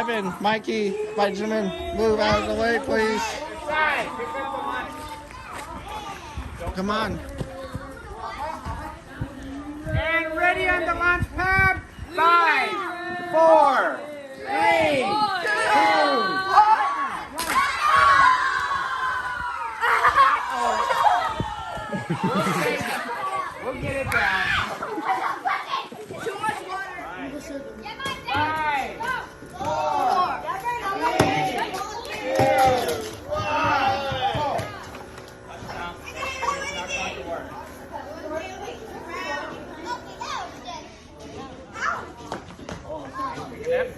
Evan, Mikey, Benjamin, move out of the way, please. Come on. And ready on the launch pad. 5, 4, 3, 2. We'll get it down. Too much water. 5, 4, 3, 2, 1.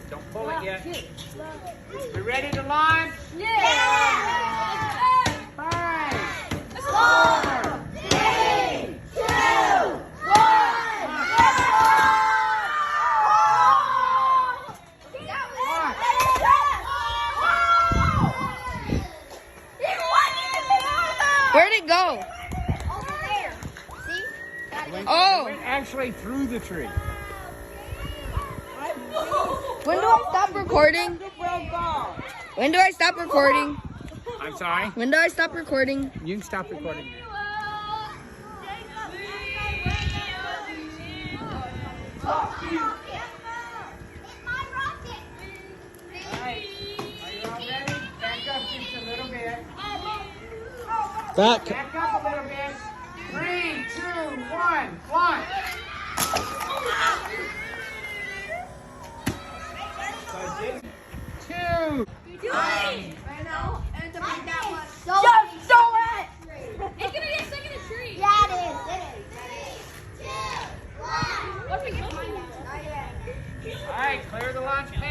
Don't pull it yet. You ready to launch? Yeah. 5, 4, 3, 2, 1. Where'd it go? Over there. See? Oh. Went actually through the tree. When do I stop recording? When do I stop recording? I'm sorry. When do I stop recording? You can stop recording now. Alright. Are you all ready? Back up just a little bit. Back. Back up a little bit. 3, 2, 1, launch. Two. I know. And to make that one. Just do it! It's gonna get stuck in a tree. Yeah, it is. 3, 2, 1. What if we get mine out? All right, clear the launch pad.